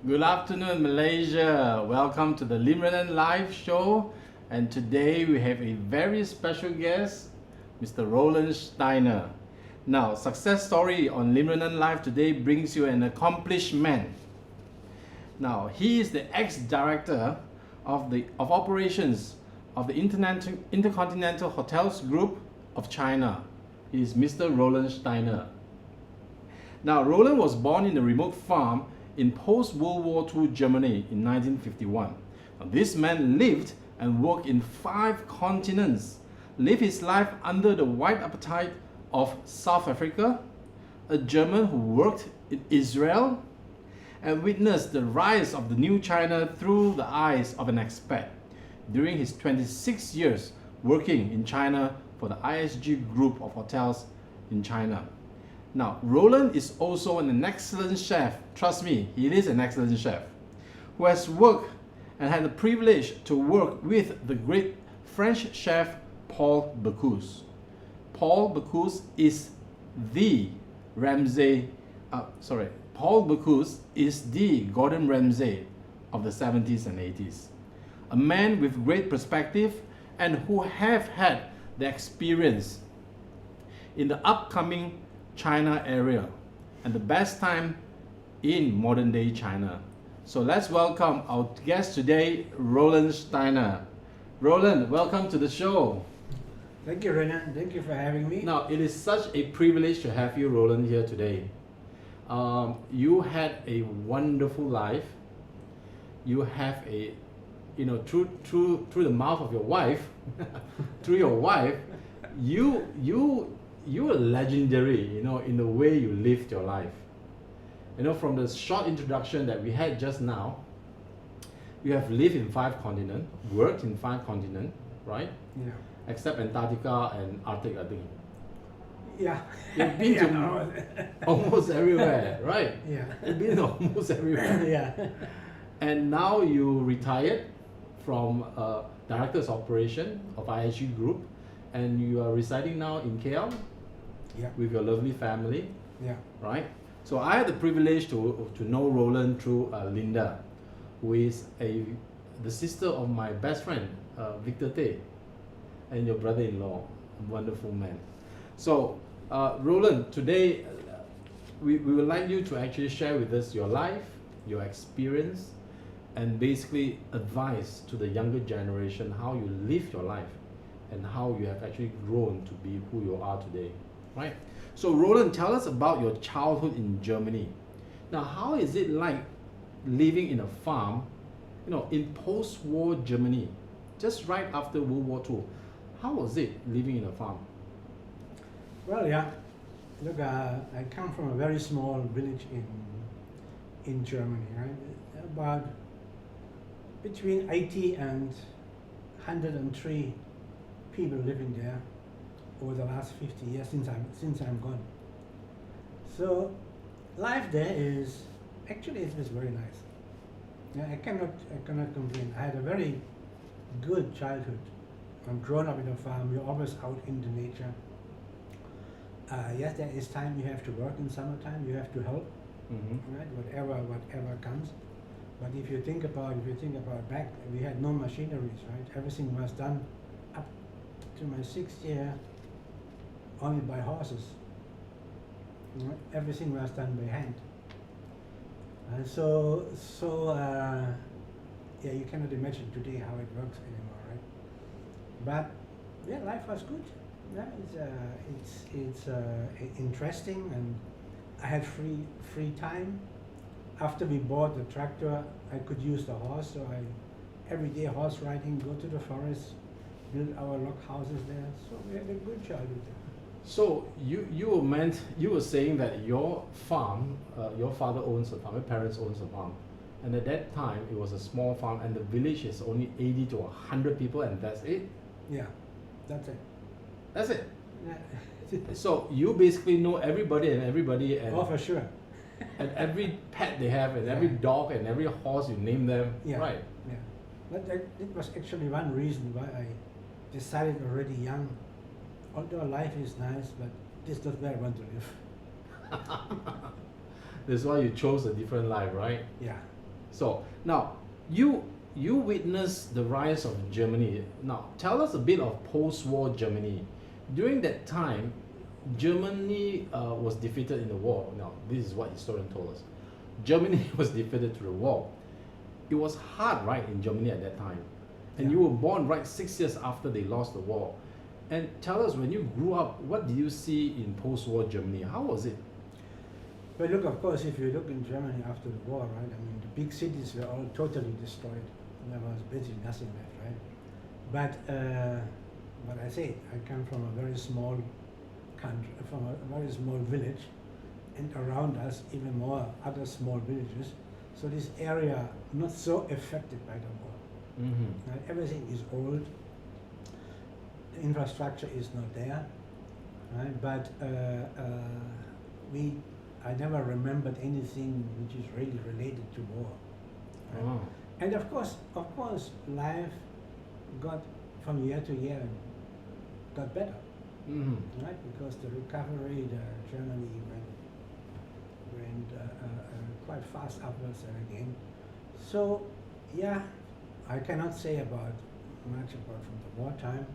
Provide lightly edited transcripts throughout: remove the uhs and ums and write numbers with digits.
Good afternoon, Malaysia. Welcome to the Lim Ren live show. And today we have a very special guest, Mr. Roland Steiner. Now, success story on Lim Ren Live today brings you an accomplished man. Now, he is the ex-director of operations of the Intercontinental Hotels Group of China. He is Mr. Roland Steiner. Now, Roland was born in a remote farm in post-World War II Germany in 1951. Now, this man lived and worked in 5 continents, lived his life under the white apartheid of South Africa, a German who worked in Israel, and witnessed the rise of the new China through the eyes of an expat during his 26 years working in China for the IHG Group of hotels in China. Now, Roland is also an excellent chef. Trust me, he is an excellent chef who has worked and had the privilege to work with the great French chef Paul Bocuse. Paul Bocuse is the Paul Bocuse is the Gordon Ramsay of the 70s and 80s. A man with great perspective and who have had the experience in the upcoming China area and the best time in modern day China. So let's welcome our guest today, Roland Steiner. Roland, welcome to the show. Thank you, Renan. Thank you for having me. Now, it is such a privilege to have you, Roland, here today. You had a wonderful life. You have a, through the mouth of your wife, through your wife, you are legendary, in the way you lived your life. From the short introduction that we had just now, you have lived in 5 continents, worked in 5 continents, right? Yeah. Except Antarctica and Arctic, I think. Yeah. You've been to almost everywhere, right? Yeah. You've been almost everywhere. Yeah. And now you retired from Director's Operation of IHG Group, and you are residing now in KL. Yeah. With your lovely family, Yeah. right? So I had the privilege to know Roland through Linda, who is the sister of my best friend, Victor Tay, and your brother-in-law, a wonderful man. So Roland, today we would like you to actually share with us your life, your experience, and basically advice to the younger generation how you live your life and how you have actually grown to be who you are today. Right. So Roland, tell us about your childhood in Germany. Now, how is it like living in a farm, in post-war Germany, just right after World War II? How was it living in a farm? Well, yeah. Look, I come from a very small village in Germany, right? About between 80 and 103 people living there over the last 50 years since I'm gone. So life there is actually it's very nice. Yeah, I cannot complain. I had a very good childhood. I'm grown up in a farm. You're always out in the nature. Yes, there is time you have to work in summertime. You have to help, right? Whatever comes. But if you think about back, we had no machineries, right? Everything was done up to my 6th year only by horses. Everything was done by hand. Yeah, you cannot imagine today how it works anymore, right? But yeah, life was good. Yeah, it's interesting, and I had free time. After we bought the tractor, I could use the horse, so every day horse riding, go to the forest, build our log houses there. So we had a good childhood there. So you were saying that your farm, your father owns a farm, your parents owns a farm, and at that time it was a small farm, and the village is only 80 to 100 people, and that's it. Yeah, that's it. That's it. Yeah. So you basically know everybody, and Oh, for sure. and every pet they have, and every dog and every horse, you name them, Yeah. right? Yeah, that was actually one reason why I decided already young. Although life is nice, but this is not where I want to live. That's why you chose a different life, right? Yeah. So now you witnessed the rise of Germany. Now tell us a bit of post-war Germany. During that time, Germany was defeated in the war. Now this is what historians told us. Germany was defeated through the war. It was hard, right, in Germany at that time. And Yeah. you were born right 6 years after they lost the war. And tell us, when you grew up, what did you see in post-war Germany? How was it? But look, of course, if you look in Germany after the war, right, I mean, the big cities were all totally destroyed. There was basically nothing left, right? But I say, I come from a very small country, from a very small village, and around us even more other small villages. So this area not so affected by the war. Mm-hmm. Right? Everything is old. The infrastructure is not there, right? But I never remembered anything which is really related to war. Right? Oh. And of course, life got from year to year got better, Mm-hmm. right? Because the recovery, Germany went quite fast upwards and again. So, yeah, I cannot say much about from the wartime.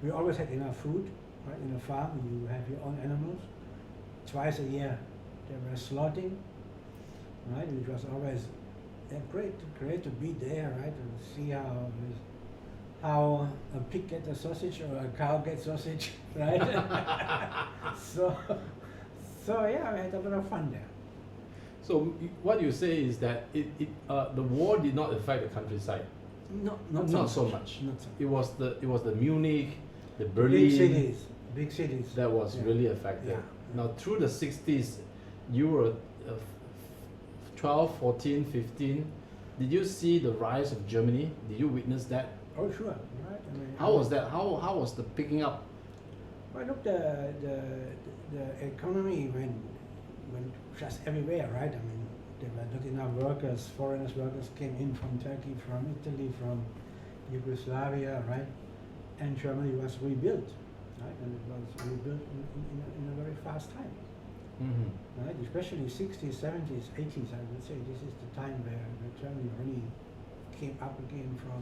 We always had enough food, right? In a farm, you have your own animals. Twice a year, they were slaughtering, right? Which was always great to be there, right? And see how a pig gets a sausage or a cow gets sausage, right? so yeah, we had a lot of fun there. So what you say is that the war did not affect the countryside. Not Not so much. Not so much. It was the Munich, the Berlin Big cities. that was Yeah. really affected. Yeah. Now through the 60s, you were 12, 14, 15. Did you see the rise of Germany? Did you witness that? Oh, sure, right? I mean, How was that? How was the picking up? Well, look, the economy went just everywhere, right? I mean, there were not enough workers, workers came in from Turkey, from Italy, from Yugoslavia, right? And Germany was rebuilt, right? And it was rebuilt in a very fast time, Mm-hmm. right? Especially 60s, 70s, 80s, I would say. This is the time where Germany really came up again from,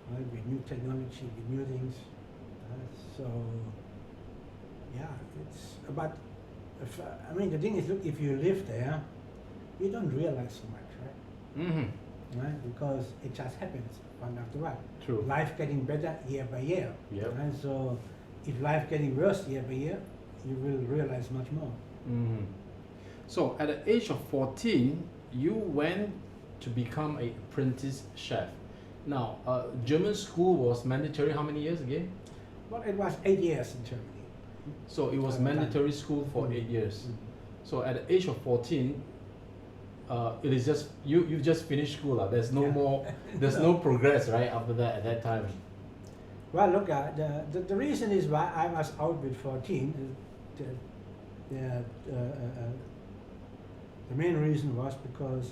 right, with new technology, with new things. So, yeah, it's about, I mean, the thing is, look, if you live there, you don't realize so much, right? Mm-hmm. Right? Because it just happens one after one. True. Life getting better year by year. Yep. Right? So, if life getting worse year by year, you will realize much more. Mm-hmm. So at the age of 14, you went to become an apprentice chef. Now, German school was mandatory how many years again? Well, it was 8 years in Germany. So it was At the time. mandatory school for Mhm. 8 years. Mhm. So at the age of 14, it is just you just finished school. There's no Yeah. more, there's no progress, right, after that at that time. Well, look, the reason is why I was out with 14. The main reason was because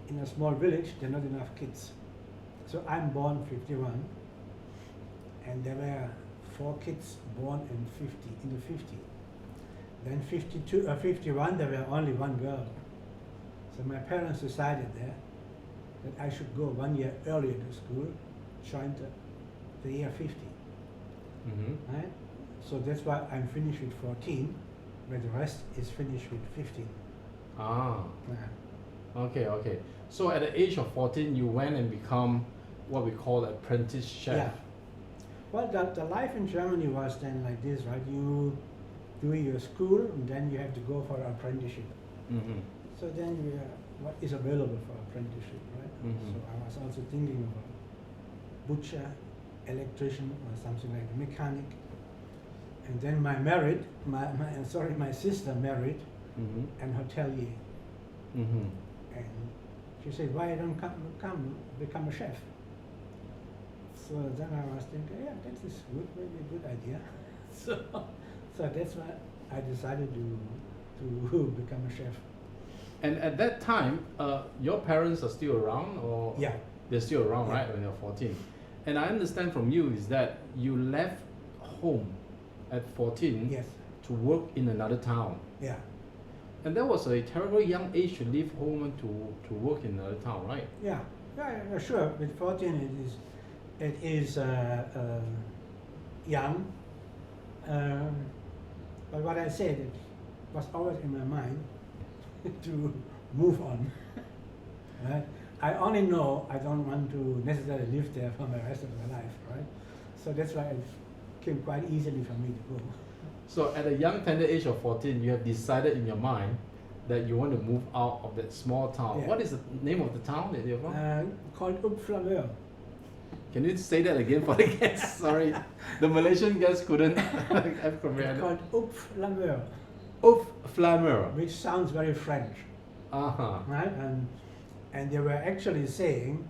in a small village there are not enough kids. So I'm born 51, and there were 4 kids born in the 50. Then 51 there were only 1 girl. So my parents decided that I should go 1 year earlier to school, join the year 50. Mm-hmm. Right? So that's why I'm finished with 14, where the rest is finished with 15. Ah, Yeah. okay. So at the age of 14, you went and become what we call apprentice chef. Yeah. Well, the life in Germany was then like this, right? You do your school, and then you have to go for apprenticeship. Mm-hmm. So then what is available for apprenticeship, right? Mhm. So I was also thinking of a butcher, electrician, or something like a mechanic. And then my sister married Mm-hmm. an hotelier. Mm-hmm. And she said, why don't come become a chef? So then I was thinking, yeah, that is good, maybe a good idea. So that's why I decided to become a chef. And at that time, your parents are still around, or Yeah. they're still around, Yeah. right? When you're 14, and I understand from you is that you left home at 14 Yes. to work in another town. Yeah. And that was a terrible young age to leave home and to work in another town, right? Yeah, yeah, sure. With 14, it is young. But what I said, it was always in my mind to move on. Right? I only know I don't want to necessarily live there for the rest of my life, right? So that's why it came quite easily for me to go. So at a young tender age of 14, you have decided in your mind that you want to move out of that small town. Yeah. What is the name of the town that you're from? Called Upflameur. Can you say that again for the guests? Sorry, the Malaysian guests couldn't have It's comprehended. called Upflameur, Upflameur. which sounds very French, Uh-huh. right? And they were actually saying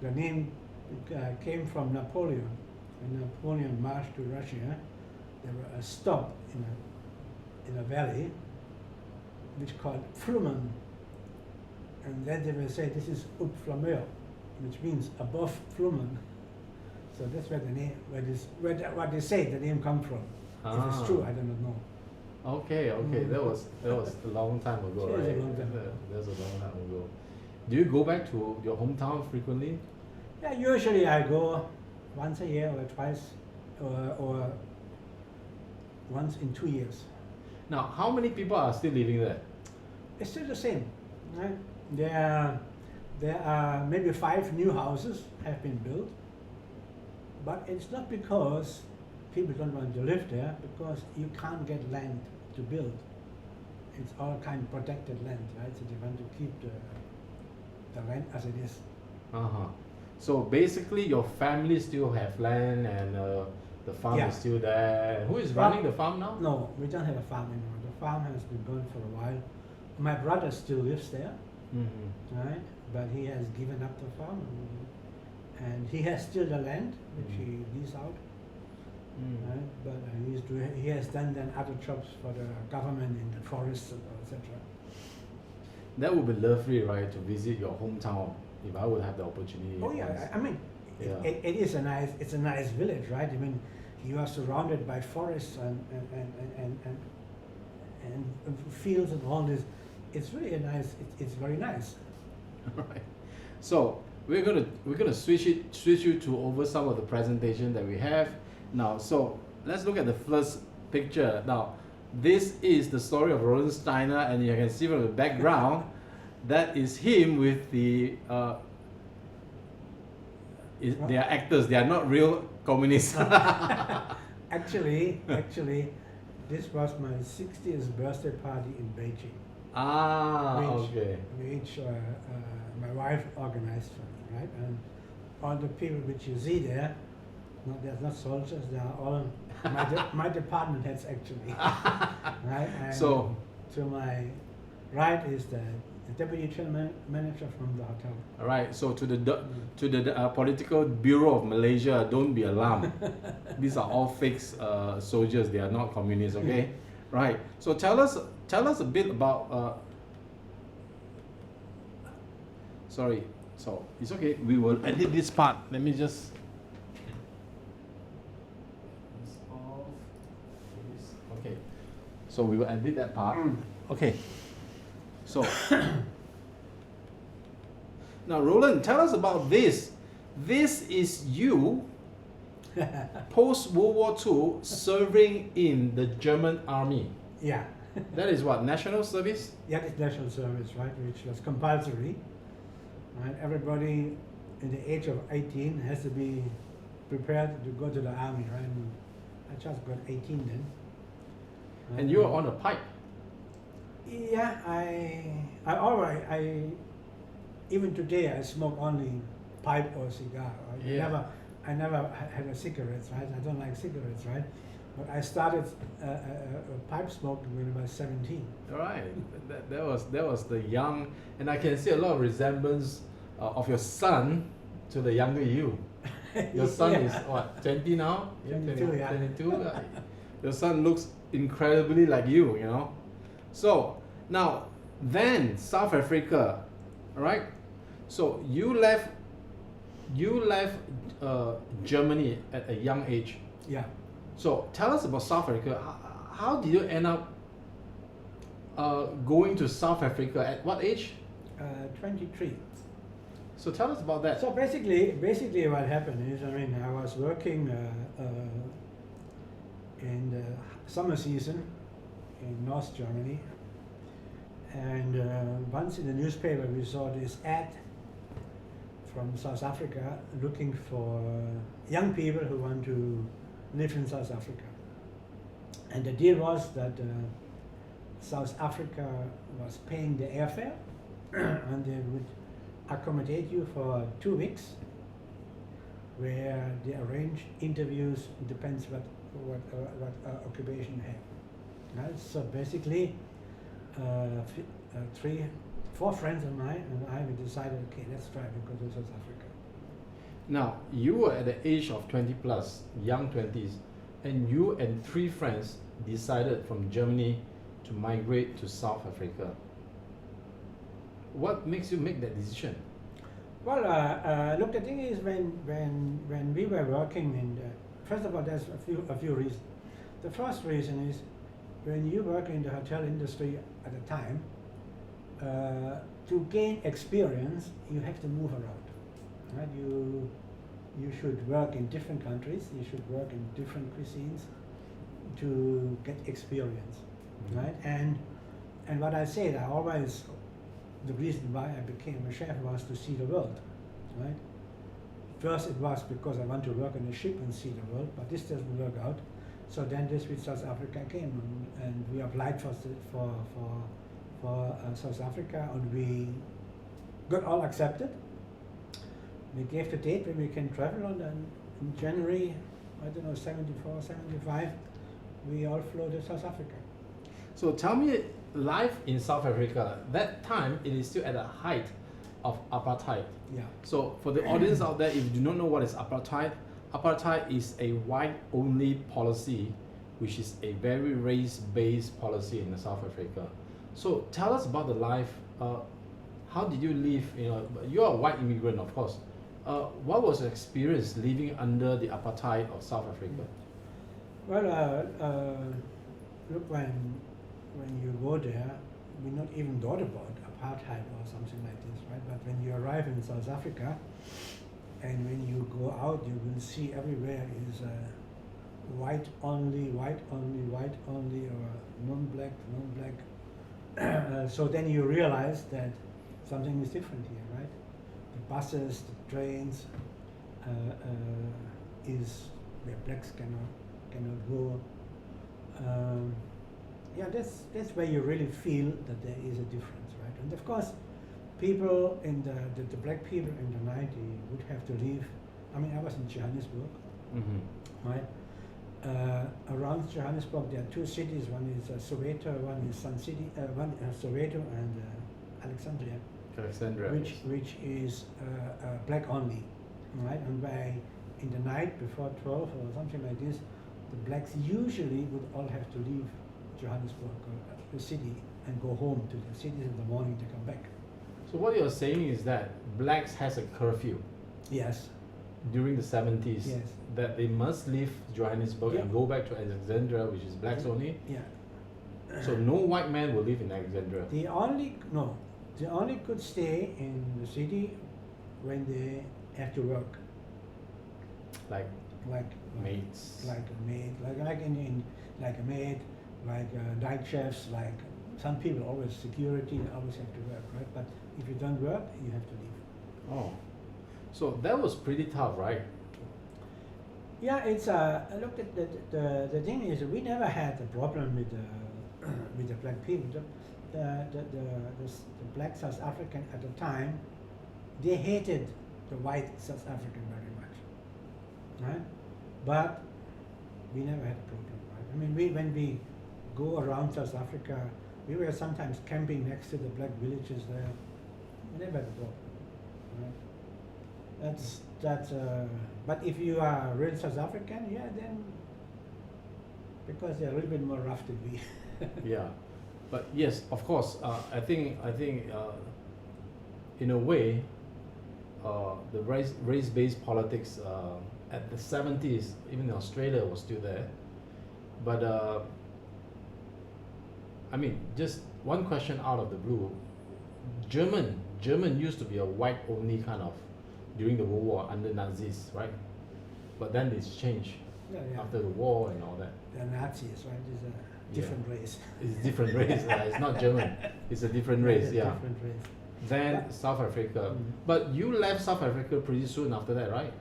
the name came from Napoleon. When Napoleon marched to Russia, there were a stop in a valley which called Flumen, and then they will say this is Upflameur, which means above Flumen. So that's where the name, what they say the name come from. If it's true, I do not know. Okay, that was a long time ago, It was a right? long time ago. That was a long time ago. Do you go back to your hometown frequently? Yeah, usually I go once a year or twice, or once in 2 years. Now, how many people are still living there? It's still the same, right? There are maybe 5 new houses have been built, but it's not because people don't want to live there, because you can't get land to build. It's all kind of protected land, right? So they want to keep the land as it is. Uh-huh. So basically your family still have land and the farm Yeah. is still there. Who is running the farm now? No, we don't have a farm anymore. The farm has been gone for a while. My brother still lives there, Mm-hmm. right? But he has given up the farm, and he has still the land which he leases out, right? But he has done then other jobs for the government in the forests, etc. That would be lovely, right, to visit your hometown if I would have the opportunity. Oh yeah, I mean, Yeah. it is it's a nice village, right? I mean, you are surrounded by forests and fields and all this. It's really a nice. It's very nice. Right. So we're gonna switch you to over some of the presentation that we have now. So let's look at the first picture. Now, this is the story of Roland Steiner, and you can see from the background that is him with the. They are actors. They are not real communists. Actually, this was my 60th birthday party in Beijing. Okay. Which my wife organized for me, right? And all the people which you see there, they're not soldiers, they are all my department heads actually. Right? And So to my right is the deputy general manager from the hotel. all right. So to the political bureau of Malaysia, don't be alarmed. These are all fake soldiers. They are not communists. Okay. Right. So tell us a bit about. Sorry. So it's okay. We will edit this part. Let me just. Okay. So we will edit that part. Okay. So. Now, Roland, tell us about this. This is you post World War II serving in the German army. Yeah. That is what, national service? Yeah, it's national service, right, which was compulsory. Right? Everybody in the age of 18 has to be prepared to go to the army, right? And I just got 18 then. And you were on a pipe. Yeah, even today I smoke only pipe or cigar. Right? Yeah. I never had a cigarettes, right? I don't like cigarettes, right? But I started pipe smoking when I was 17. Right. That was the young, and I can see a lot of resemblance of your son to the younger you. Your son is what, 20 now? 22, yeah. 22. Your son looks incredibly like you, you know. So now, then South Africa, all right? So you left Germany at a young age. Yeah. So tell us about South Africa. How did you end up going to South Africa at what age? 23. So tell us about that. So basically what happened is, I mean, I was working in the summer season in North Germany, and once in the newspaper we saw this ad from South Africa looking for young people who want to live in South Africa. And the deal was that South Africa was paying the airfare and they would accommodate you for 2 weeks, where they arrange interviews. It depends what occupation you have. Right? So basically, 4 friends of mine and I, we decided, okay, let's try to go to South Africa. Now, you were at the age of 20 plus, young 20s, and you and 3 friends decided from Germany to migrate to South Africa. What makes you make that decision? Well, look, the thing is, when we were working in the, first of all, there's a few reasons. The first reason is, when you work in the hotel industry at the time, to gain experience, you have to move around. Right? You should work in different countries. You should work in different cuisines to get experience, right? And what I said, I always, the reason why I became a chef was to see the world, right? First it was because I want to work on a ship and see the world, but this doesn't work out. So then this with South Africa came, and we applied for South Africa, and we got all accepted. We gave the date when we can travel on, and in January, I don't know, 74, 75, we all flew to South Africa. So tell me, life in South Africa, that time it is still at the height of apartheid. Yeah. So for the audience out there, if you do not know what is apartheid, apartheid is a white-only policy, which is a very race-based policy in South Africa. So tell us about the life. How did you live? You know, you are a white immigrant, of course. What was your experience living under the apartheid of South Africa? Well, look, when you go there, we not even thought about apartheid or something like this, right? But when you arrive in South Africa, and when you go out, you will see everywhere is white only, white only, white only, or non-black, non-black. So then you realize that something is different here, right? The buses, the trains is where blacks cannot go. Yeah, that's where you really feel that there is a difference, right? And of course, people in the black people in the 90s would have to leave. I mean, I was in Johannesburg, right? Around Johannesburg, there are 2 cities. One is Soweto, one is Sun City. One Soweto and Alexandria, which is black only, right? And in the night before 12 or something like this, the blacks usually would all have to leave Johannesburg, the city, and go home to the cities in the morning to come back. So what you're saying is that blacks has a curfew. Yes. During the 70s. Yes. That they must leave Johannesburg and go back to Alexandria, which is blacks only. Yeah. So no white man will live in Alexandria. They only could stay in the city when they have to work. Like maids. Like a maid, like a maid, like night chefs, like some people always security, always have to work, right? But if you don't work, you have to leave. Oh, so that was pretty tough, right? Yeah, it's look at the thing is, we never had a problem with the black people. The black South African at the time, they hated the white South African very much, right? But we never had a problem, right? I mean, when we go around South Africa, we were sometimes camping next to the black villages there. We never had a problem, right? But if you are a real South African, yeah, then because they're a little bit more rough than we. Yeah, but yes, of course. I think in a way, the race-based politics at the 70s, even in Australia, was still there. But I mean, just one question out of the blue. German used to be a white only kind of during the World War under Nazis, right? But then it's changed after the war and all that. The Nazis, right? It's a different race. It's different race. It's not German. It's a different race. Yeah. Different race. Then South Africa. But you left South Africa pretty soon after that, right?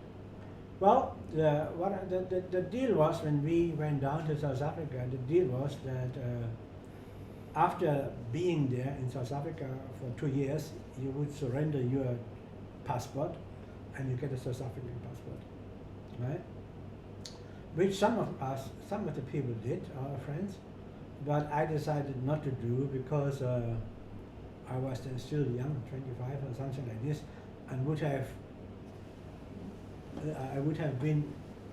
Well, the deal was when we went down to South Africa. The deal was that after being there in South Africa for 2 years, you would surrender your passport, and you get a South African passport, right? Which some of the people did, our friends, but I decided not to do because I was then still young, 25 or something like this, and I would have been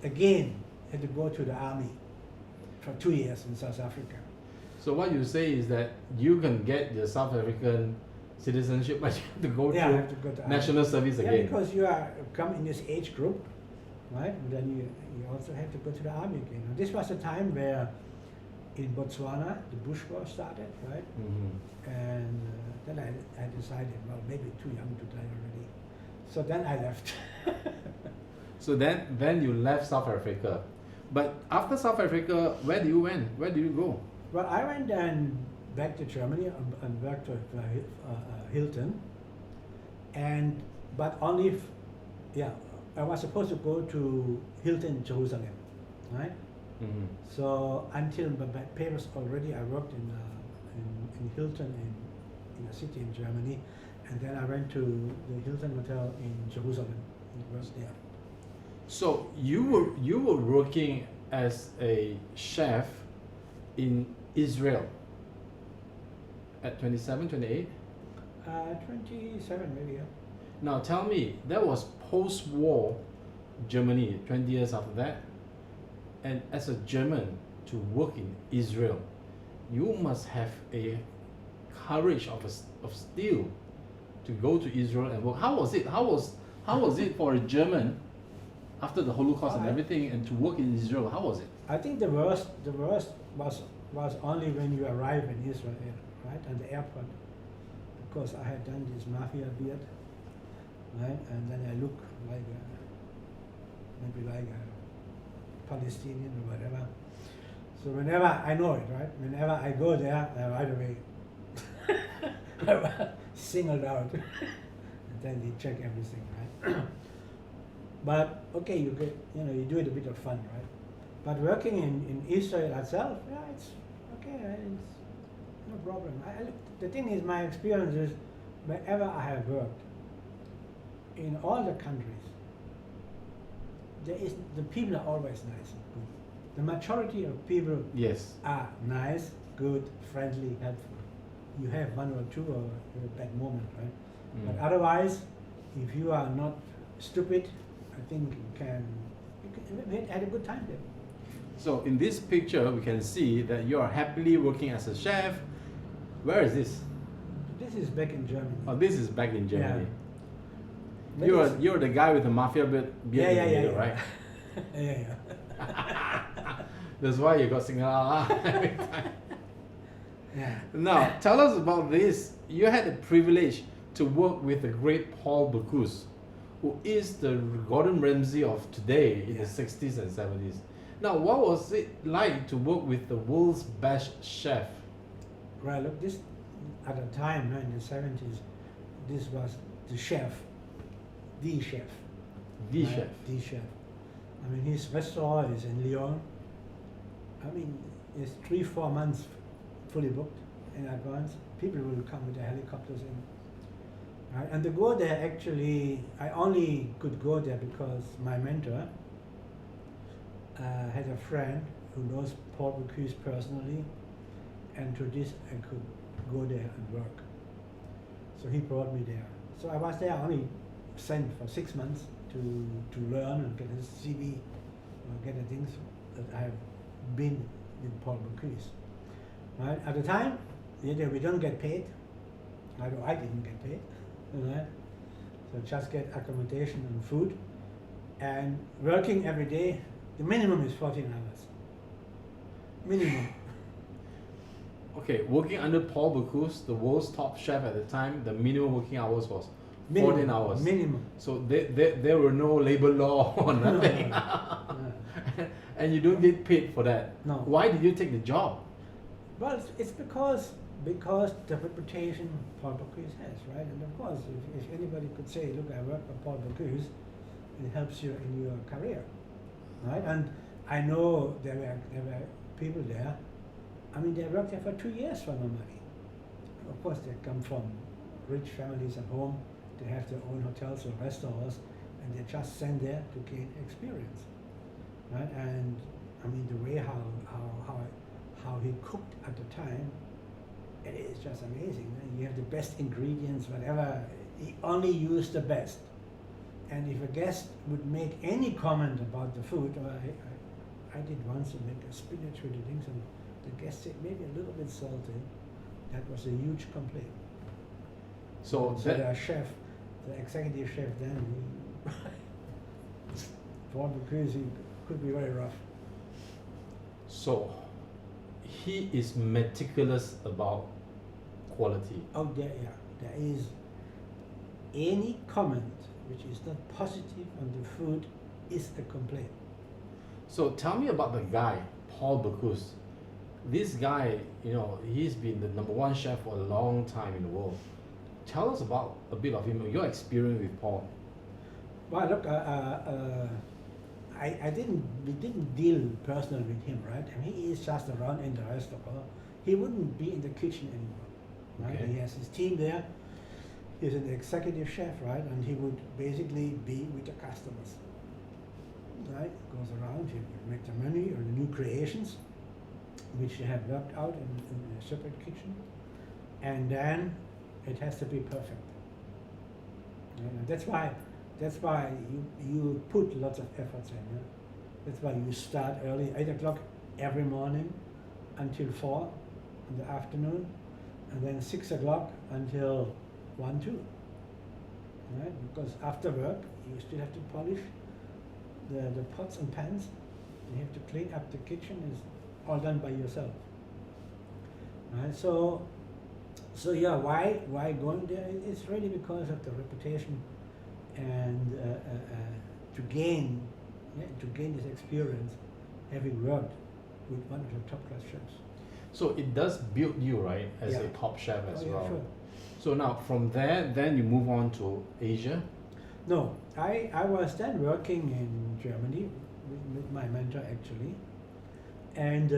again had to go to the army for 2 years in South Africa. So what you say is that you can get the South African citizenship, but you have to go Yeah, I through have to go to national army. service Yeah, again. because you are come in this age group, right? And then you also have to go to the army again. Now, this was a time where in Botswana the Bush War started, right? And then I decided, well, maybe too young to die already. So then I left. So then you left South Africa. But after South Africa, where do you went? Where do you go? Well, I went then back to Germany and worked at Hilton, but only I was supposed to go to Hilton Jerusalem, right? So until my papers already, I worked in Hilton in a city in Germany, and then I went to the Hilton Hotel in Jerusalem and worked there. So you were working as a chef in Israel at 27, 28? 27 maybe, yeah. Now tell me, that was post-war Germany, 20 years after that. And as a German to work in Israel, you must have a courage of steel to go to Israel and work. How was it? How was it for a German after the Holocaust and everything, and to work in Israel? How was it? I think the worst was only when you arrive in Israel, right, at the airport, because I had done this mafia beard, right, and then I look like maybe like a Palestinian or whatever. So whenever I know it, right, whenever I go there, right away singled out, and then they check everything, right. But okay, you do it a bit of fun, right? But working in Israel itself, yeah, it's okay. It's no problem. The thing is, my experience is, wherever I have worked, in all the countries, the people are always nice and good. The majority of people are nice, good, friendly, helpful. You have one or two or a bad moment, right? But otherwise, if you are not stupid, I think we had a good time there. So in this picture, we can see that you are happily working as a chef. Where is this? This is back in Germany. Oh, this is back in Germany. Yeah. You're the guy with the mafia beard in the middle, right? Yeah. That's why you got singled out every time. Yeah. Now, tell us about this. You had the privilege to work with the great Paul Bocuse, who is the Gordon Ramsay of today in the 60s and 70s. Now, what was it like to work with the world's best chef? Well, look, this at the time, in the 70s, this was the chef. The chef. I mean, his restaurant is in Lyon. I mean, it's 3-4 months fully booked in advance. People will come with their helicopters in. Right? And to go there, actually, I only could go there because my mentor had a friend who knows Paul Bocuse personally, and through this I could go there and work. So he brought me there. So I was there only sent for 6 months to learn and get his CV, get the things that I have been with Paul Bocuse. Right? At the time, we don't get paid. I didn't get paid. Right? So just get accommodation and food, and working every day. The minimum is 14 hours. Minimum. okay, working under Paul Bocuse, the world's top chef at the time, the minimum working hours was 14 Minimum, hours. Minimum. So there were no labor law or nothing. And you don't get paid for that. No. Why did you take the job? Well, it's because the reputation Paul Bocuse has, right? And of course, if anybody could say, look, I work for Paul Bocuse, it helps you in your career, right? And I know there were people there. I mean, they worked there for 2 years for no money. Of course, they come from rich families at home. They have their own hotels or restaurants, and they're just sent there to gain experience, right? And I mean, the way how he cooked at the time, it is just amazing. You have the best ingredients, whatever. He only used the best. And if a guest would make any comment about the food, or I did once make a spinach with the things, and the guest said maybe a little bit salty. That was a huge complaint. So the chef, the executive chef then, Paul Bocuse, he could be very rough. So he is meticulous about quality. Oh, there is any comment which is not positive on the food is a complaint. So tell me about the guy, Paul Bocuse. This guy, he's been the #1 chef for a long time in the world. Tell us about a bit of him, your experience with Paul. Well, look, we didn't deal personally with him, right? I mean, he is just around in the restaurant. He wouldn't be in the kitchen anymore, right? Okay. He has his team there. He's an executive chef, right? And he would basically be with the customers, right? Goes around, he would make the menu or the new creations, which they have worked out in a separate kitchen, and then it has to be perfect. And that's why you put lots of efforts in. Yeah? That's why you start early, 8 o'clock every morning until 4 in the afternoon, and then 6 o'clock until 1, 2. Right? Because after work, you still have to polish the pots and pans. You have to clean up the kitchen. It's all done by yourself. Right? So yeah, why going there? It's really because of the reputation, and to gain this experience, having worked with one of the top class chefs. So it does build you, right, as Yeah. a top chef as Oh, yeah, well. sure. So now from there, then you move on to Asia. No, I was then working in Germany with my mentor actually, and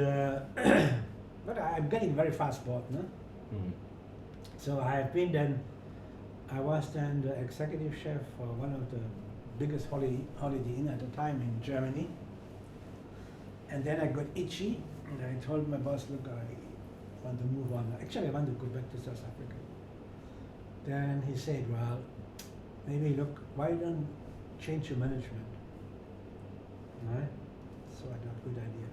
but I'm getting very fast bored, no? Mm. So I was then the executive chef for one of the biggest holiday inn at the time in Germany. And then I got itchy, and I told my boss, look, I want to move on. Actually, I want to go back to South Africa. Then he said, well, maybe look, why don't change your management? Right? So I thought, good idea.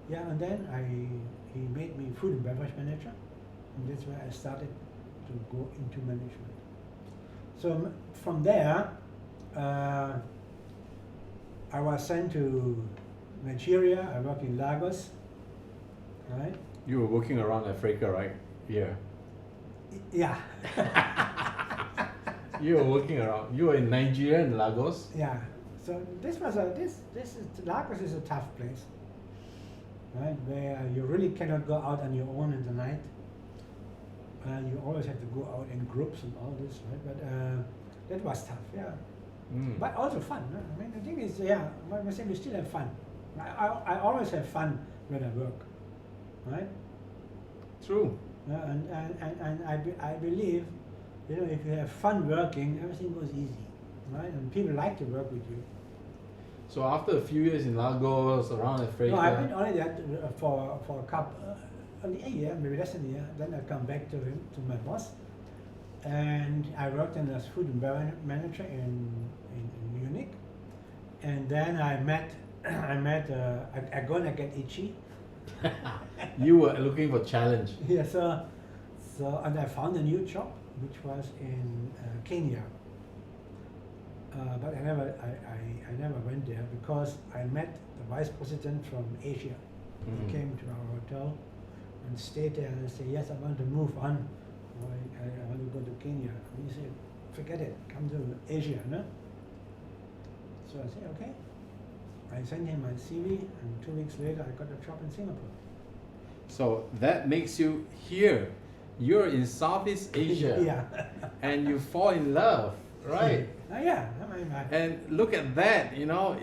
Yeah, and then he made me food and beverage manager, and that's where I started to go into management. So from there, I was sent to Nigeria. I worked in Lagos, right? You were working around Africa, right? Yeah. Yeah. You were working around. You were in Nigeria and Lagos. Yeah. So Lagos is a tough place, right? Where you really cannot go out on your own in the night. You always have to go out in groups and all this, right? But that was tough, yeah. Mm. But also fun. No? I mean, the thing is, yeah, I say we still have fun. I always have fun when I work, right? True. And I believe, if you have fun working, everything goes easy, right? And people like to work with you. So after a few years in Lagos, around Africa. No, I've been only there for a couple, only a year, maybe less than a year. Then I come back to my boss, and I worked as food and beverage manager in Munich. And then I'm gonna get itchy. You were looking for challenge. Yeah, so and I found a new job, which was in Kenya. But I never went there because I met the vice president from Asia. Mm. He came to our hotel, and stayed there and say, yes, I want to move on. Or I want to go to Kenya. And he said, forget it, come to Asia, no? So I said, okay. I sent him my CV, and 2 weeks later, I got a job in Singapore. So that makes you here. You're in Southeast Asia. Yeah. And you fall in love, right? Yeah. I mean, And look at that, you know,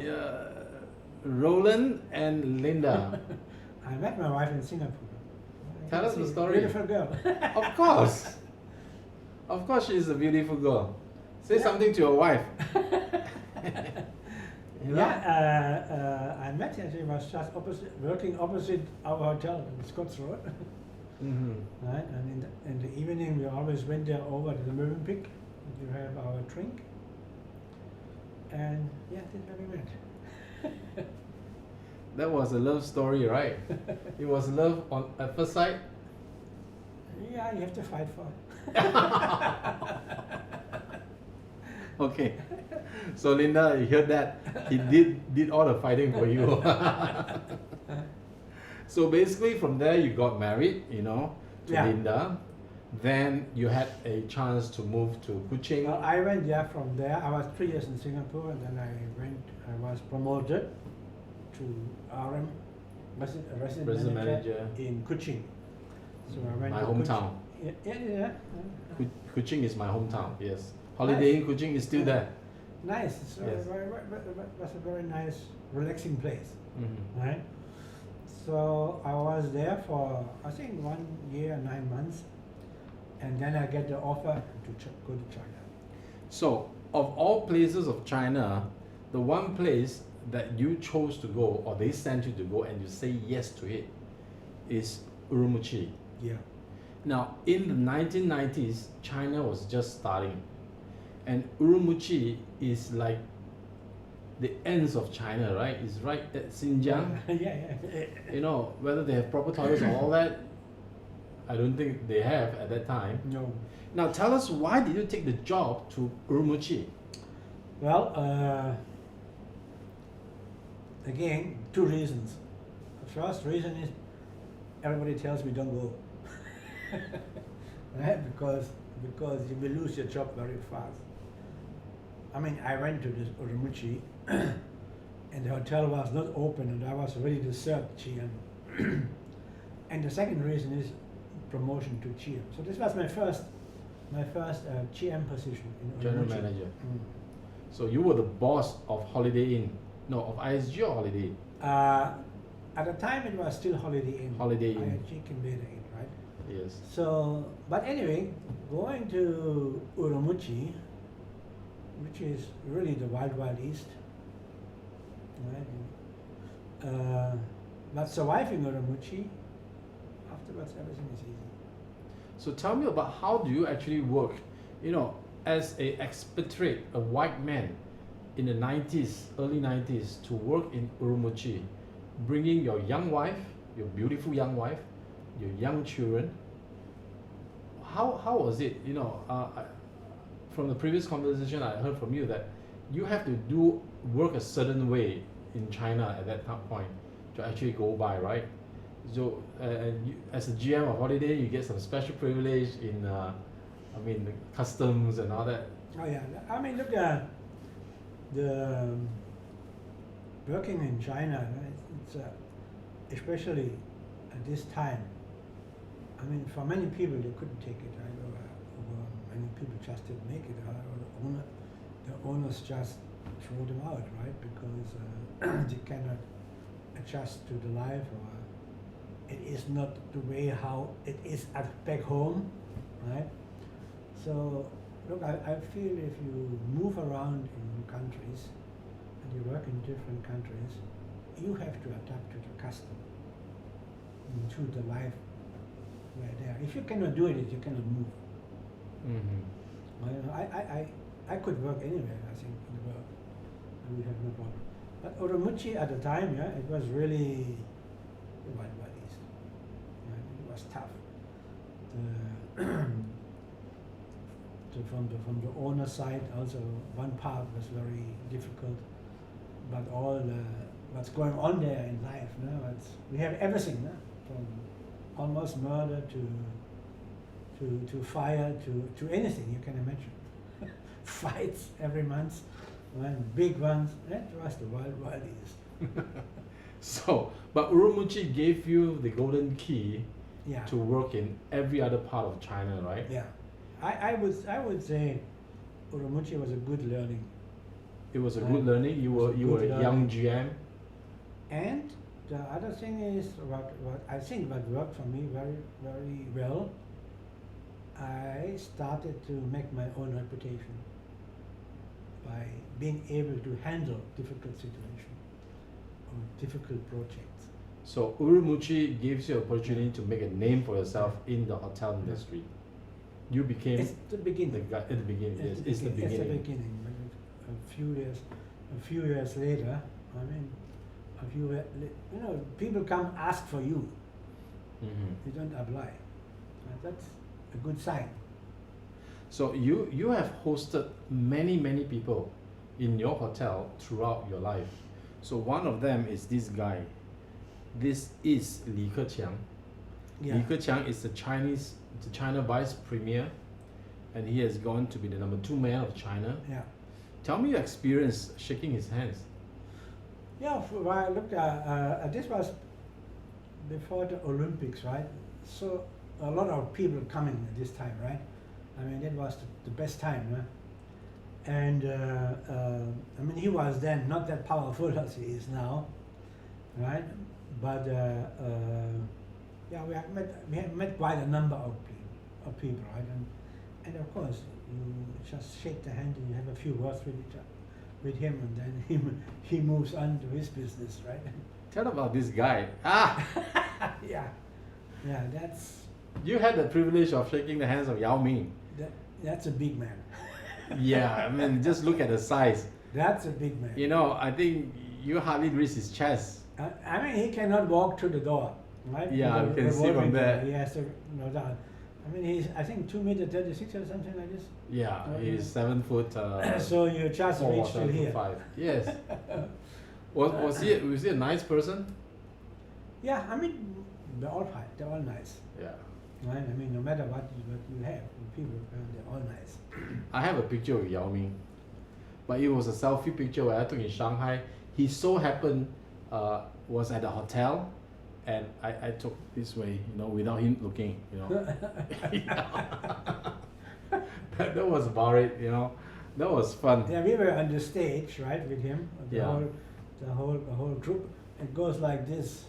Roland and Linda. I met my wife in Singapore. Tell us the story. Beautiful girl. Of course. Of course she's a beautiful girl. Say something to your wife. You know? Yeah, I met her. She was just working opposite our hotel in Scots Road. Right, and in the evening we always went there over to the Mövenpick to have our drink. And yeah, this is where we met. That was a love story, right? It was love at first sight. Yeah, you have to fight for it. Okay. So Linda, you heard that? He did all the fighting for you. So basically from there you got married, you know, to Yeah. Linda. Then you had a chance to move to Kuching. Well, I went there from there. I was 3 years in Singapore, and then I was promoted to RM, resident manager in Kuching. So I went My to hometown. Kuching. Yeah. Kuching is my hometown, yes. Holiday in Kuching is still there. Nice. So Yes. it was a very nice, relaxing place, Mhm. right? So I was there for, I think, 1 year, 9 months, and then I get the offer to go to China. So, of all places of China, the one place that you chose to go, or they sent you to go, and you say yes to it, is Urumqi. Yeah. Now, in the 1990s, China was just starting, and Urumqi is like the ends of China, right? It's right at Xinjiang. Yeah. You know, whether they have proper toilets and all that, I don't think they have at that time. No. Now, tell us, why did you take the job to Urumqi? Well, again, 2 reasons. The first reason is everybody tells me don't go, right? Because you will lose your job very fast. I mean, I went to this Urumqi, and the hotel was not open, and I was ready to serve GM. And the second reason is promotion to GM. So this was my first GM position in General Urumqi. manager. So you were the boss of Holiday Inn, no, of IHG or Holiday Inn? At the time, it was still Holiday Inn. Holiday Inn. IHG Inn, right? Yes. So, but anyway, going to Urumqi, which is really the wild, wild east, right? But surviving Urumqi, afterwards everything is easy. So tell me about, how do you actually work, you know, as a expatriate, a white man in the 90s, early 90s, to work in Urumqi, bringing your young wife, your beautiful young wife, your young children. How was it? You know, from the previous conversation I heard from you that you have to work a certain way in China at that point to actually go by, right? So you, as a GM of Holiday, you get some special privilege in, the customs and all that. Oh yeah, I mean, look, the working in China, it's especially at this time. I mean, for many people, they couldn't take it. Right? Or many people just didn't make it. The owners just throw them out, right? Because they cannot adjust to the life, or it is not the way how it is back home, right? So, look, I feel if you move around in countries and you work in different countries, you have to adapt to the custom, to the life where they are. If you cannot do it, you cannot move. I could work anywhere, I think, in the world. And we have no problem. But Urumqi at the time, yeah, it was really the wild, wild east. It was tough. From the owner side, also one part was very difficult. But all what's going on there in life, we have everything, from almost murder to fire to anything you can imagine. Fights every month, one big ones. That was the wild east. So, but Urumqi gave you the golden key Yeah. to work in every other part of China, right? Yeah. I would say Urumqi was a good learning. It was a good learning. You were good a young learning. GM. And the other thing is what I think what worked for me very, very well, I started to make my own reputation by being able to handle difficult situations or difficult projects. So Urumqi gives you opportunity to make a name for yourself in the hotel industry. You became It's the beginning. the guy at the beginning. Yes, it's the It's the beginning. beginning. But a few years later, I mean, people come ask for you. Mhm. You don't apply. That's a good sign. So you have hosted many people in your hotel throughout your life. So one of them is this guy. This is Li Keqiang. Yeah. Li Keqiang is the China vice premier, and he has gone to be the number 2 mayor of China. Yeah. Tell me your experience shaking his hands. Yeah. Look, this was before the Olympics, right? So a lot of people coming at this time, right? I mean, that was the best time, huh? And I mean, he was then not that powerful as he is now, right? But yeah, we have met quite a number of people, right? And of course, you just shake the hand and you have a few words with him, and then he moves on to his business, right? Tell about this guy. Yeah, that's You had the privilege of shaking the hands of Yao Ming. that's a big man. Yeah, I mean, just look at the size. That's a big man. You know, I think you hardly reach his chest. I mean, he cannot walk through the door, right? Yeah, The you can see from revolving there. door. He has to, no doubt. I mean, he's, I think, 2 meters 36 or something like this. Yeah, Oh, he's yeah. 7 foot. So you just 4 or reach till 7 foot here. 5. Yes. Was he a nice person? Yeah, I mean, they're all fine. They're all nice, Yeah. right? I mean, no matter what you have, people, they're all nice. I have a picture of Yao Ming, but it was a selfie picture where I took in Shanghai. He so happened was at a hotel, and I took this way, you know, without him looking, you know. that was about it, you know. That was fun. Yeah, we were on the stage, right, with him. Yeah. The whole group. It goes like this.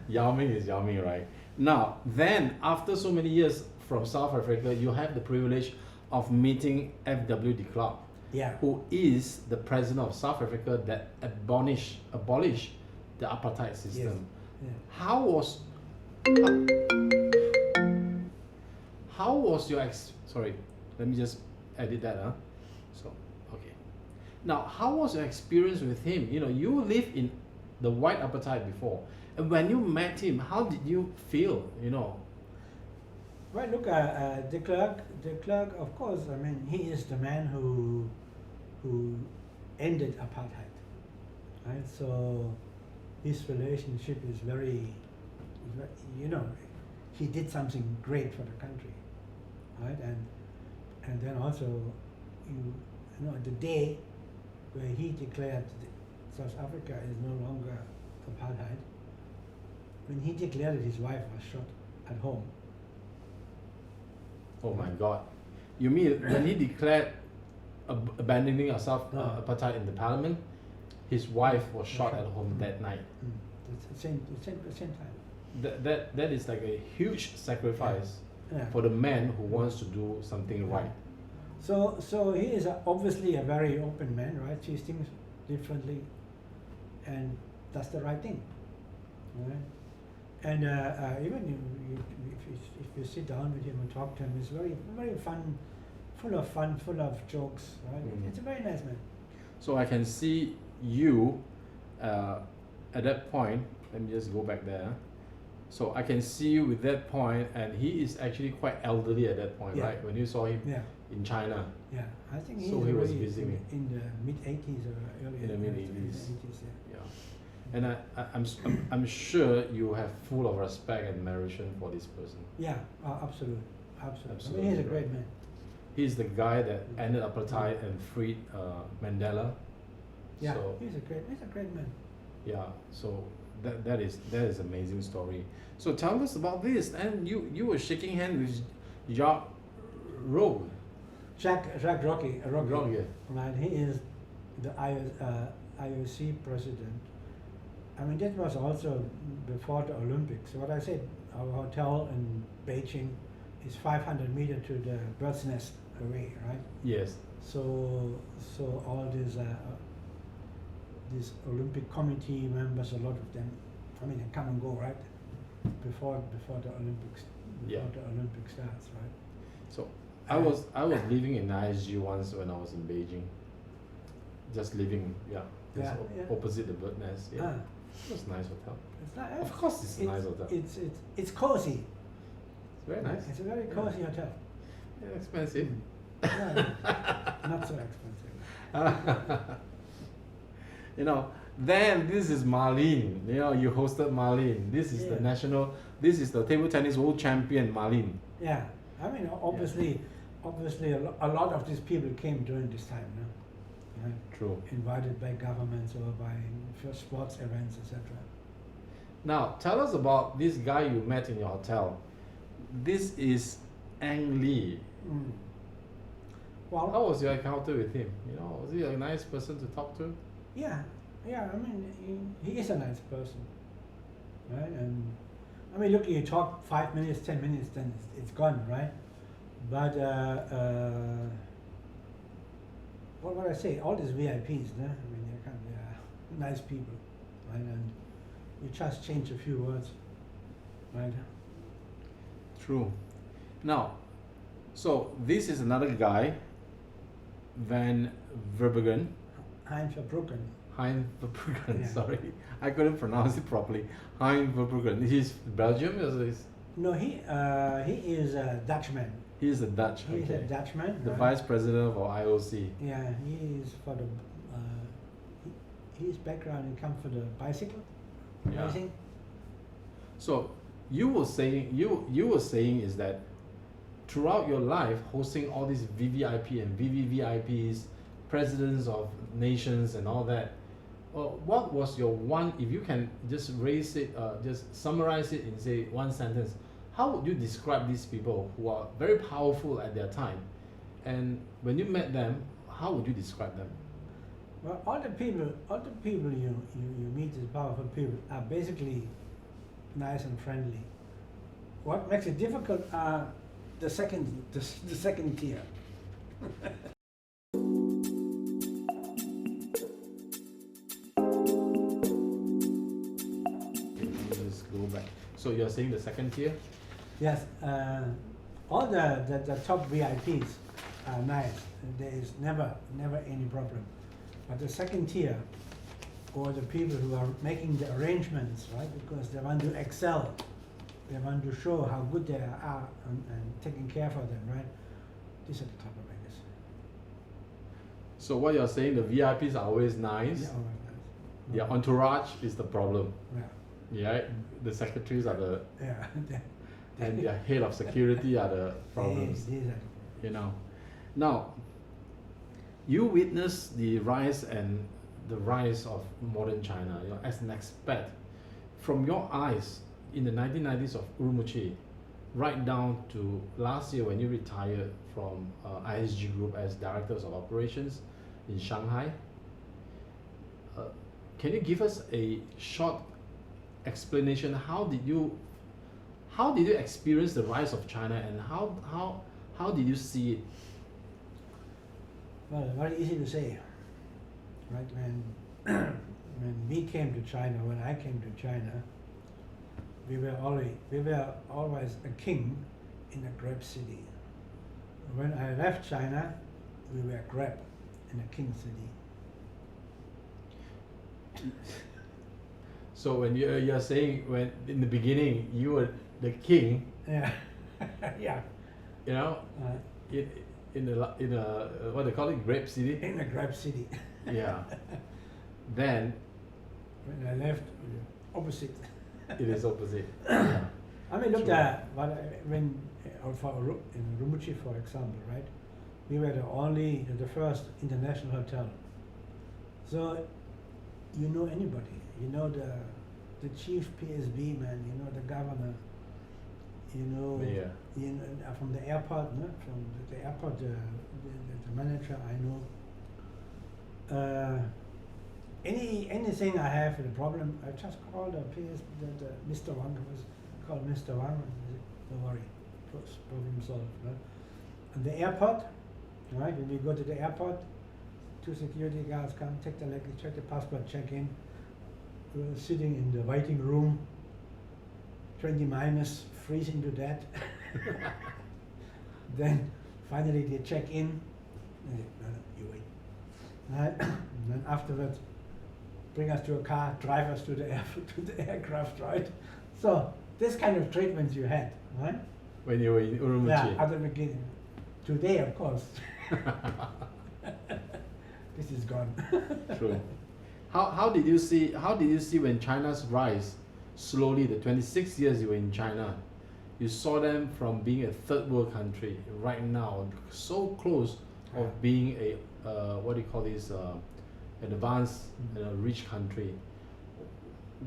Yao Ming is Yao Ming, right? Now, then, after so many years from South Africa, you have the privilege of meeting FW de Klerk, Yeah. who is the president of South Africa that abolished the apartheid system. Yeah. How was your sorry, let me just edit that, huh? So, okay. Now, how was your experience with him? You know, you lived in the white apartheid before, and when you met him, how did you feel? You know. Well, look, de Klerk, of course, I mean, he is the man who ended apartheid, right? So his relationship is very, you know, he did something great for the country, right? And then also, you know, the day where he declared that South Africa is no longer apartheid, when he declared it, his wife was shot at home. Oh my God! You mean when he declared abandoning of South apartheid in the parliament, his wife was shot at home that night. It's the same time. That is like a huge sacrifice Yeah. for the man who wants to do something right. So he is obviously a very open man, right? Sees things differently, and does the right thing, right? And even if you sit down with him and talk to him, it's very fun, full of jokes, right? Mhm. It's a very nice man. So I can see you at that point. Let me just go back there. So I can see you with that point, and he is actually quite elderly at that point, Yeah. right? When you saw him Yeah, in China. yeah. I think So he's he was already visiting. in the mid-80s or early In the mid-80s. Yeah. Yeah. And I'm sure you have full of respect and admiration for this person. Yeah, absolutely. Absolutely. Absolutely I mean, he's a right. great man. He's the guy that ended apartheid and freed Mandela. Yeah, So, he's a great man. yeah, so that is amazing story. So tell us about this. And you were shaking hands with Jacques Rogue. Jacques Rocky, Rogue, yeah. right? He is the IOC president. I mean, that was also before the Olympics. What I said, our hotel in Beijing is 500 meters to the bird's nest away, right? Yes. So all these Olympic committee members, a lot of them, I mean, they come and go, right? Before the Olympics, Yeah. before the Olympics starts, right? So I was living in IHG once when I was in Beijing. Just living, just Yeah, yeah. opposite the bird nest. Yeah. Ah, It was a nice hotel. it's not. Of course it's a nice hotel. It's cozy. It's very nice. It's a very cozy hotel. Yeah, expensive. No, not so expensive. Then this is Marlene. You hosted Marlene. This is the this is the table tennis world champion, Marlene. Yeah, I mean, obviously, a lot of these people came during this time, no? Right? True. Invited by governments or by sports events, etc. Now, tell us about this guy you met in your hotel. This is Ang Lee. Mm. How Well, was your encounter with him? Was he a nice person to talk to? yeah. I mean, he is a nice person, right? And I mean, look, you talk 5 minutes, 10 minutes, then it's gone, right? But what would I say? All these VIPs, no? I mean, they're nice people, right? And you just change a few words, right? True. Now, so this is another guy, Van Verbruggen. Heinz Verbruggen. Hein Verbruggen, Yeah. sorry. I couldn't pronounce it properly. Hein Verbruggen. He's Belgium? No, he is a Dutchman. He's a Dutch. He's a Okay. Dutchman. The right? vice president for IOC. Yeah, he is for the. His background, he comes for the bicycle Yeah. racing. So you were saying is that throughout your life hosting all these VVIP and VVVIPs, presidents of nations and all that, what was your one, if you can just just summarize it in say one sentence, how would you describe these people who are very powerful at their time, and when you met them, how would you describe them? Well, all the people you meet, as powerful people, are basically nice and friendly. What makes it difficult are the second tier. Let's go back. So you're saying the second tier? Yes, all the top VIPs are nice. There is never any problem. But the second tier, or the people who are making the arrangements, right? Because they want to excel, they want to show how good they are and taking care for them, right? These are the troublemakers. So what you're saying, the VIPs are always nice. Yeah, all right, Their entourage is the problem. yeah, Yeah, the secretaries are the yeah. and their head of security are the problems. These are Now, you witnessed the rise of modern China, as an expat. From your eyes, in the 1990s of Urumqi, right down to last year when you retired from IHG Group as Directors of Operations in Shanghai, can you give us a short explanation? How did you experience the rise of China, and how did you see it? Well, very easy to say, right? When we came to China, when I came to China, we were always a king in a grape city. When I left China, we were grape in a king city. So when you're saying, when in the beginning you were the king, Yeah, yeah. in a what they call it, grape city. In a grape city. Yeah. Then when I left, opposite. It is opposite. Yeah. I mean, look True. at when in Rimouchi, for example, right? We were the first international hotel. So, you know anybody. You know the chief PSB man. You know the governor. You know, Yeah. you know from the airport. No? From the airport, the manager I know. Anything I have a problem, I just call the Mr. Wang. Was called Mr. Wang. And he said, don't worry, problem solved. Right? And the airport, right? When you go to the airport, 2 security guards come, take the luggage, check the passport, check in. We're sitting in the waiting room, 20 minus, freezing to death. Then finally they check in. They say, no, you wait. Right? And then afterwards, bring us to a car, drive us to the aircraft, right? So this kind of treatment you had, right? When you were in Urumqi. Yeah, at the beginning. Today, of course. This is gone. True. How did you see when China's rise slowly, the 26 years you were in China, you saw them from being a third world country right now, so close of being a what do you call this, an advanced, rich country.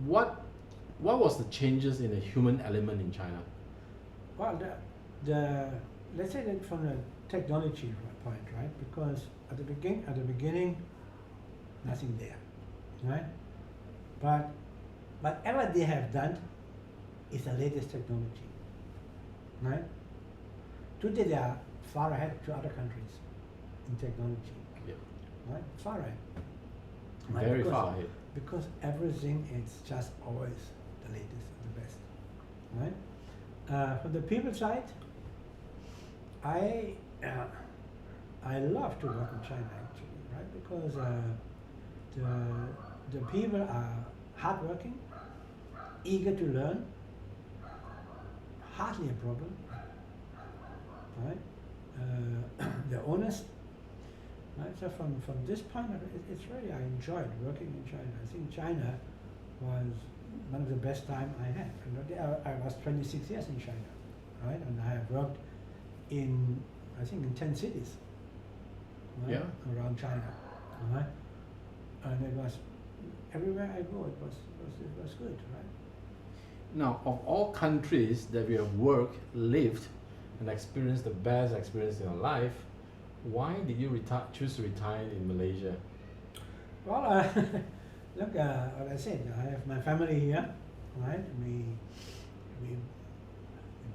What was the changes in the human element in China? Well, let's say that from the technology point, right? Because at the beginning, nothing there, right? But whatever they have done is the latest technology, right? Today they are far ahead to other countries in technology, Yeah. right? Far ahead. Very Because- far ahead. Because everything is just always the latest and the best, right? From the people side, I love to work in China actually, right? Because the people are hardworking, eager to learn, hardly a problem, right? They're honest, right? So from this point of view, it's really, I enjoyed working in China. I think China was one of the best time I had. I was 26 years in China, right? And I have worked in 10 cities, right? Yeah. Around China, right? And it was, everywhere I go, it was good, right? Now, of all countries that we have worked, lived, and experienced the best experience in your life, why did you choose to retire in Malaysia? Well, look, what I said, I have my family here, right? We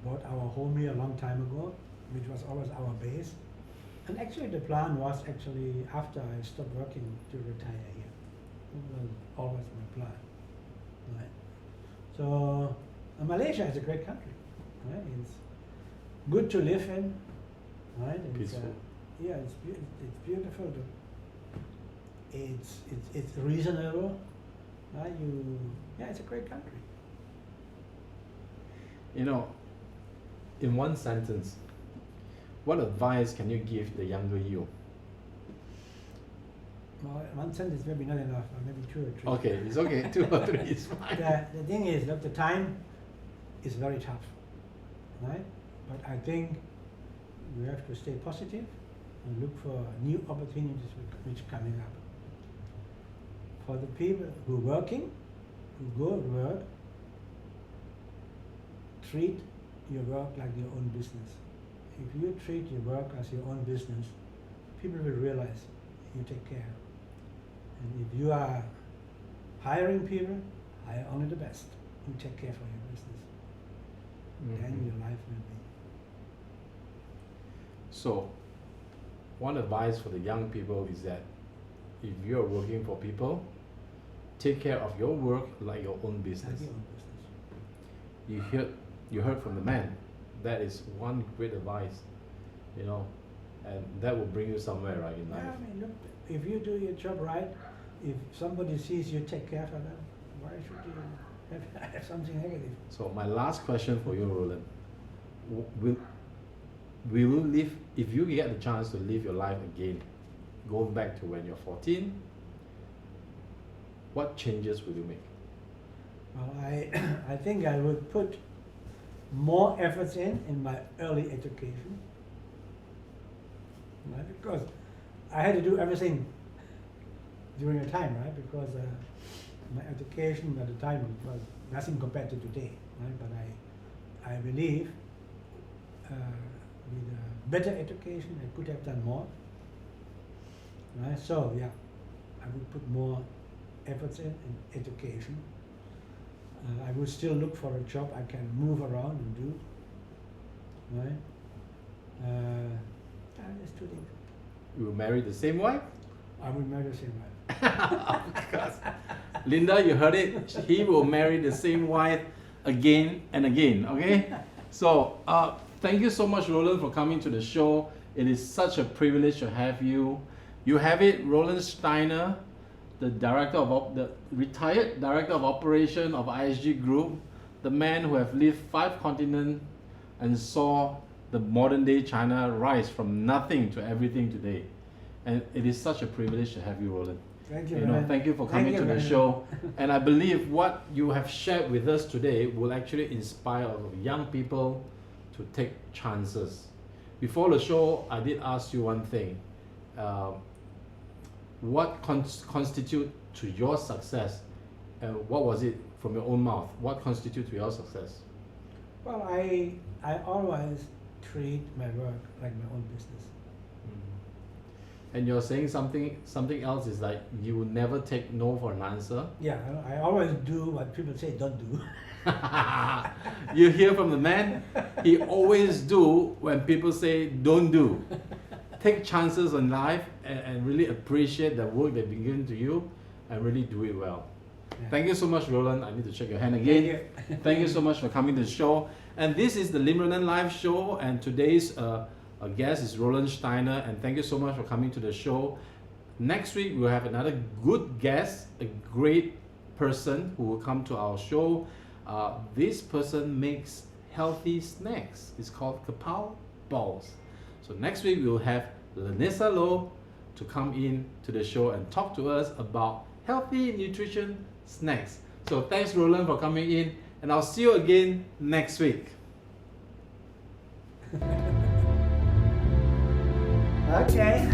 bought our home here a long time ago, which was always our base. And actually the plan was actually after I stopped working to retire here. It was always my plan, right? So Malaysia is a great country, right? It's good to live in, right? It's, Peaceful. yeah, it's beautiful. It's reasonable, right? It's a great country. You know, in one sentence, what advice can you give the younger you? Well, one sentence maybe not enough, or maybe 2 or 3. Okay, it's okay. 2 or 3 is fine. The thing is, look, the time is very tough, right? But I think we have to stay positive and look for new opportunities which are coming up. For the people who are working, who go to work, treat your work like your own business. If you treat your work as your own business, people will realize you take care. And if you are hiring people, hire only the best who take care for your business. Then Mhm. your life will be. So, one advice for the young people is that if you're working for people, take care of your work like your own business. Like your own business. You heard from the man. That is one great advice, and that will bring you somewhere, right, in life. Yeah, I mean, look, if you do your job right, if somebody sees you take care for them, why should you have something negative? So my last question for you, Roland, will you live, if you get the chance to live your life again, go back to when you're 14, what changes will you make? Well, I think I would put more efforts in my early education, right? Because I had to do everything during a time, right? Because my education at the time was nothing compared to today, right? But I believe with a better education I could have done more, right? So yeah, I would put more efforts in education. I would still look for a job I can move around and do, right? There's two things. You will marry the same wife? I would marry the same wife. Of course. Linda, you heard it. He will marry the same wife again and again, okay? So, thank you so much, Roland, for coming to the show. It is such a privilege to have you. You have it, Roland Steiner, the retired director of operation of IHG Group, the man who have lived 5 continents and saw the modern day China rise from nothing to everything today. And it is such a privilege to have you, Roland. Thank you, Thank you for coming to the show. And I believe what you have shared with us today will actually inspire young people to take chances. Before the show, I did ask you one thing. What constitutes to your success? What was it from your own mouth? What constitutes to your success? Well, I always treat my work like my own business. And you're saying something else is like you will never take no for an answer. Yeah, I always do what people say don't do. You hear from the man, he always do when people say don't do. Take chances in life and really appreciate the work they've been given to you and really do it well. Yeah. Thank you so much, Roland. I need to shake your hand again. Thank you so much for coming to the show. And this is the Lim Ren live show, and today's guest is Roland Steiner, and thank you so much for coming to the show. Next week we'll have another good guest, a great person who will come to our show. This person makes healthy snacks. It's called Kapow Balls. So next week we'll have Lanessa Loh to come in to the show and talk to us about healthy nutrition snacks. So thanks, Roland, for coming in, and I'll see you again next week. Okay.